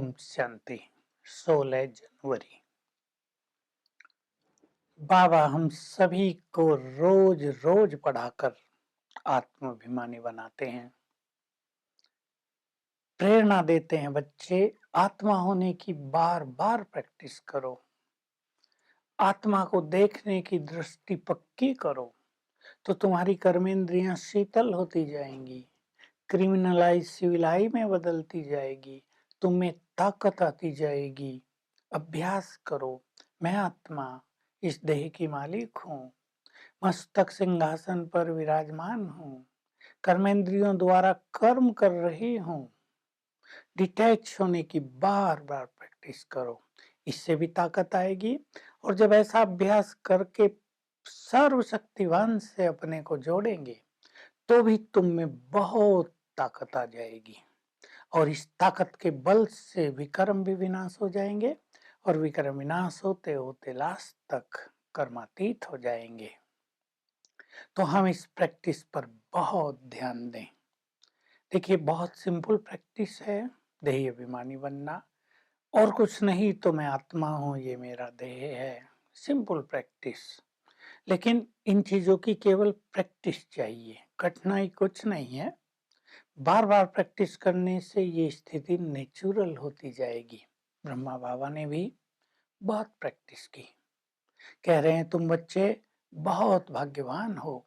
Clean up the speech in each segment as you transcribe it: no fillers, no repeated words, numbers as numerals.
ओम शांति। 16 जनवरी। बाबा हम सभी को रोज रोज पढ़ाकर आत्माभिमानी बनाते हैं, प्रेरणा देते हैं। बच्चे, आत्मा होने की बार बार प्रैक्टिस करो, आत्मा को देखने की दृष्टि पक्की करो, तो तुम्हारी कर्मेंद्रियां शीतल होती जाएंगी, क्रिमिनलाइज सिविलाई में बदलती जाएगी, तुम्हें ताकत आती जाएगी। अभ्यास करो, मैं आत्मा इस देह की मालिक हूँ, मस्तक सिंहासन पर विराजमान हूँ, कर्मेंद्रियों द्वारा कर्म कर रही हूँ। डिटैच होने की बार बार प्रैक्टिस करो, इससे भी ताकत आएगी। और जब ऐसा अभ्यास करके सर्वशक्तिवान से अपने को जोड़ेंगे तो भी तुम में बहुत ताकत आ जाएगी, और इस ताकत के बल से विकर्म भी विनाश हो जाएंगे, और विकर्म विनाश होते होते लास्ट तक कर्मातीत हो जाएंगे। तो हम इस प्रैक्टिस पर बहुत ध्यान दें। देखिए, बहुत सिंपल प्रैक्टिस है, देह अभिमानी बनना, और कुछ नहीं तो मैं आत्मा हूँ, ये मेरा देह है। सिंपल प्रैक्टिस, लेकिन इन चीजों की केवल प्रैक्टिस चाहिए, कठिनाई कुछ नहीं है। बार बार प्रैक्टिस करने से ये स्थिति नेचुरल होती जाएगी। ब्रह्मा बाबा ने भी बहुत प्रैक्टिस की। कह रहे हैं, तुम बच्चे बहुत भाग्यवान हो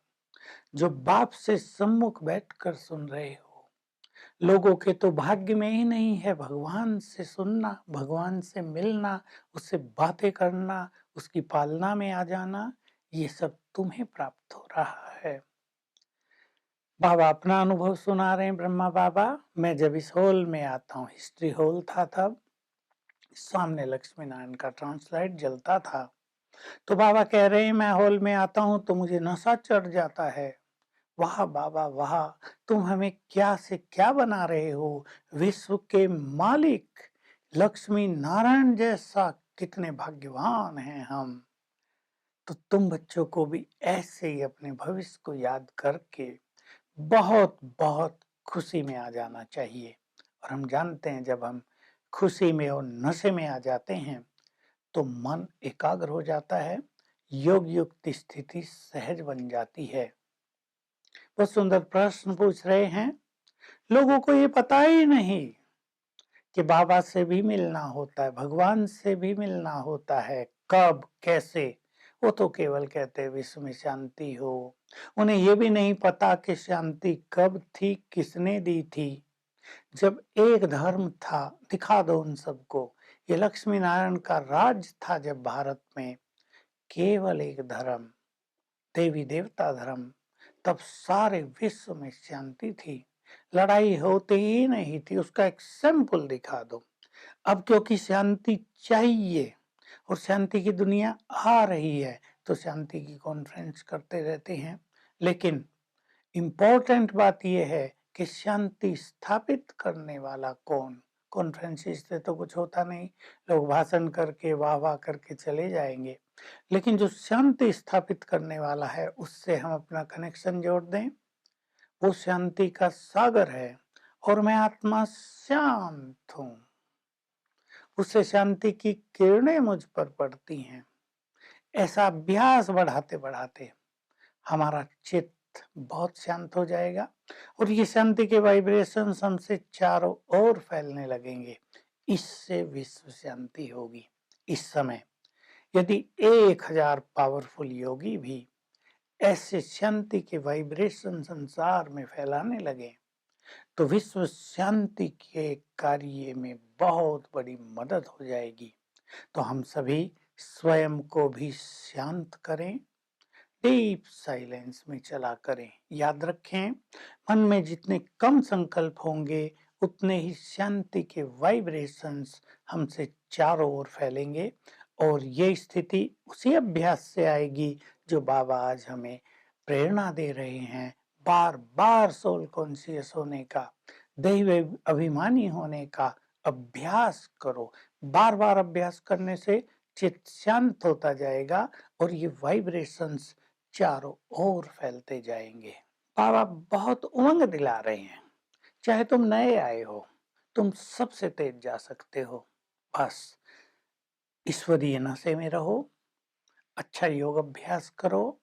जो बाप से सम्मुख बैठकर सुन रहे हो। लोगों के तो भाग्य में ही नहीं है भगवान से सुनना, भगवान से मिलना, उससे बातें करना, उसकी पालना में आ जाना। ये सब तुम्हें प्राप्त हो रहा है। बाबा अपना अनुभव सुना रहे हैं। ब्रह्मा बाबा, मैं जब इस हॉल में आता हूँ, हिस्ट्री हॉल था तब, सामने लक्ष्मी नारायण का ट्रांसलाइट जलता था, तो बाबा कह रहे हैं, मैं हॉल में आता हूँ तो मुझे नशा चढ़ जाता है। वाह बाबा वाह, तुम हमें क्या से क्या बना रहे हो, विश्व के मालिक लक्ष्मी नारायण जैसा कितने भाग्यवान हैं हम। तो तुम बच्चों को भी ऐसे ही अपने भविष्य को याद करके बहुत बहुत खुशी में आ जाना चाहिए। और हम जानते हैं, जब हम खुशी में और नशे में आ जाते हैं तो मन एकाग्र हो जाता है, योग युक्त स्थिति सहज बन जाती है। बहुत सुंदर प्रश्न पूछ रहे हैं। लोगों को ये पता ही नहीं कि बाबा से भी मिलना होता है, भगवान से भी मिलना होता है। कब, कैसे? वो तो केवल कहते हैं विश्व में शांति हो। उन्हें ये भी नहीं पता कि शांति कब थी, किसने दी थी। जब एक धर्म था, दिखा दो उन सबको। ये लक्ष्मी नारायण का राज था जब भारत में केवल एक धर्म, देवी देवता धर्म, तब सारे विश्व में शांति थी, लड़ाई होती ही नहीं थी। उसका एक सैंपल दिखा दो। अब क्योंकि शांति चाहिए और शांति की दुनिया आ रही है, तो शांति की कॉन्फ्रेंस करते रहते हैं। लेकिन इम्पोर्टेंट बात यह है कि शांति स्थापित करने वाला कौन? कॉन्फ्रेंसिस से तो कुछ होता नहीं, लोग भाषण करके वाह वाह करके चले जाएंगे। लेकिन जो शांति स्थापित करने वाला है, उससे हम अपना कनेक्शन जोड़ दें। वो शांति का सागर है, और मैं आत्मा शांत हूँ। उससे शांति की किरणें मुझ पर पड़ती हैं। ऐसा अभ्यास बढ़ाते बढ़ाते हमारा चित्त बहुत शांत हो जाएगा, और ये शांति के वाइब्रेशंस हमसे चारों ओर फैलने लगेंगे। इससे विश्व शांति होगी। इस समय यदि 1000 पावरफुल योगी भी ऐसे शांति के वाइब्रेशन संसार में फैलाने लगे, तो विश्व शांति के कार्य में बहुत बड़ी मदद हो जाएगी। तो हम सभी स्वयं को भी शांत करें, डीप साइलेंस में चला करें। याद रखें, मन में जितने कम संकल्प होंगे, उतने ही शांति के वाइब्रेशंस हमसे चारों ओर फैलेंगे, और ये स्थिति उसी अभ्यास से आएगी जो बाबा आज हमें प्रेरणा दे रहे हैं। बार बार सोल कॉन्शियस होने का, दैव अभिमानी होने का अभ्यास करो। बार बार अभ्यास करने से चित्त शांत होता जाएगा, और ये वाइब्रेशंस चारों ओर फैलते जाएंगे। बाबा बहुत उमंग दिला रहे हैं। चाहे तुम नए आए हो तुम सबसे तेज जा सकते हो। बस ईश्वरीय नशे में रहो, अच्छा योग अभ्यास करो,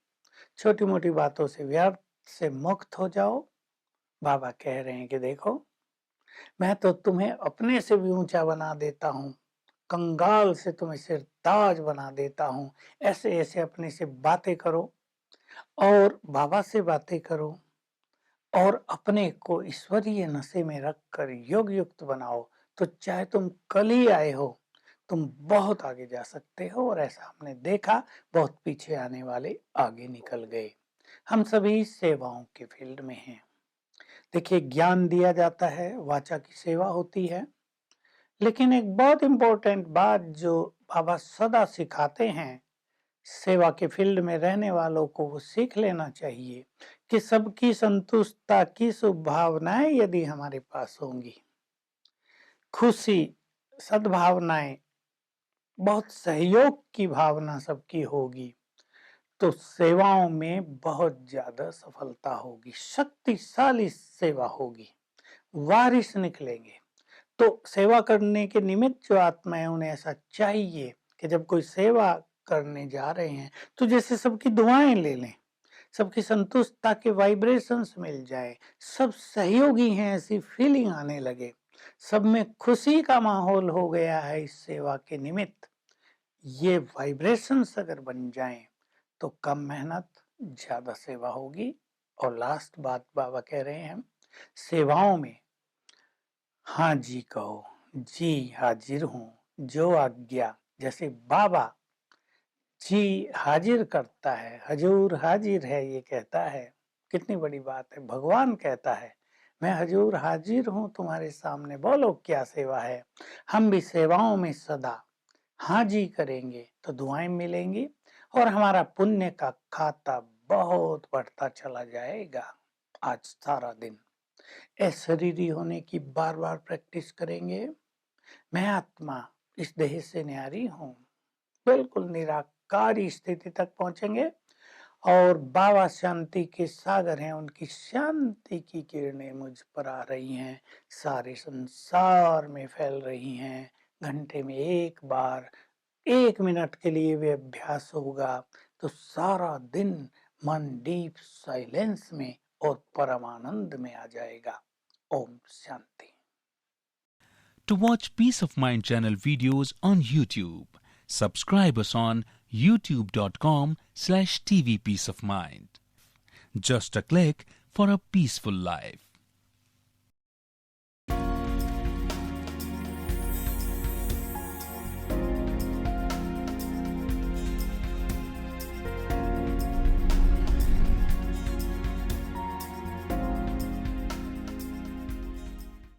छोटी मोटी बातों से व्यर्थ से मुक्त हो जाओ। बाबा कह रहे हैं कि देखो, मैं तो तुम्हें अपने से भी ऊंचा बना देता हूँ, कंगाल से तुम्हें सिरताज बना देता हूँ। ऐसे ऐसे अपने से बातें करो और बाबा से बातें करो और अपने को ईश्वरीय नशे में रखकर योग युक्त बनाओ, तो चाहे तुम कल ही आए हो, तुम बहुत आगे जा सकते हो। और ऐसा हमने देखा, बहुत पीछे आने वाले आगे निकल गए। हम सभी सेवाओं के फील्ड में हैं। देखिए, ज्ञान दिया जाता है, वाचा की सेवा होती है, लेकिन एक बहुत इंपॉर्टेंट बात जो बाबा सदा सिखाते हैं, सेवा के फील्ड में रहने वालों को वो सीख लेना चाहिए कि सबकी संतुष्टता की शुभ भावनाएं यदि हमारे पास होंगी, खुशी, सद्भावनाएं, बहुत सहयोग की भावना सबकी होगी, तो सेवाओं में बहुत ज्यादा सफलता होगी, शक्तिशाली सेवा होगी, वारिस निकलेंगे। तो सेवा करने के निमित्त जो आत्माएं, उन्हें ऐसा चाहिए कि जब कोई सेवा करने जा रहे हैं तो जैसे सबकी दुआएं ले लें, सबकी संतुष्टता के वाइब्रेशंस मिल जाए, सब सहयोगी हैं ऐसी फीलिंग आने लगे, सब में खुशी का माहौल हो गया है इस सेवा के निमित्त। ये वाइब्रेशंस अगर बन जाएं तो कम मेहनत, ज्यादा सेवा होगी। और लास्ट बात बाबा कह रहे हैं, सेवाओं में हाँ जी कहो, जी हाजिर हूँ, जो आज्ञा। जैसे बाबा जी हाजिर करता है, हजूर हाजिर है, ये कहता है, कितनी बड़ी बात है। भगवान कहता है, मैं हजूर हाजिर हूँ तुम्हारे सामने, बोलो क्या सेवा है। हम भी सेवाओं में सदा हाँ जी करेंगे तो दुआएं मिलेंगी और हमारा पुण्य का खाता बहुत बढ़ता चला जाएगा। आज सारा दिन अशरीरी होने की बार बार प्रैक्टिस करेंगे। मैं आत्मा इस देह से न्यारी हूँ, बिल्कुल निराकारी स्थिति तक पहुंचेंगे और बाबा शांति के सागर हैं, उनकी शांति की किरणें मुझ पर आ रही हैं, सारे संसार में फैल रही हैं। घंटे में एक बार 1 मिनट के लिए भी अभ्यास होगा तो सारा दिन मन डीप साइलेंस में और परमानंद में आ जाएगा। Om Shanti. To watch Peace of Mind channel videos on YouTube, subscribe us on youtube.com/tvpeaceofmind. Just a click for a peaceful life.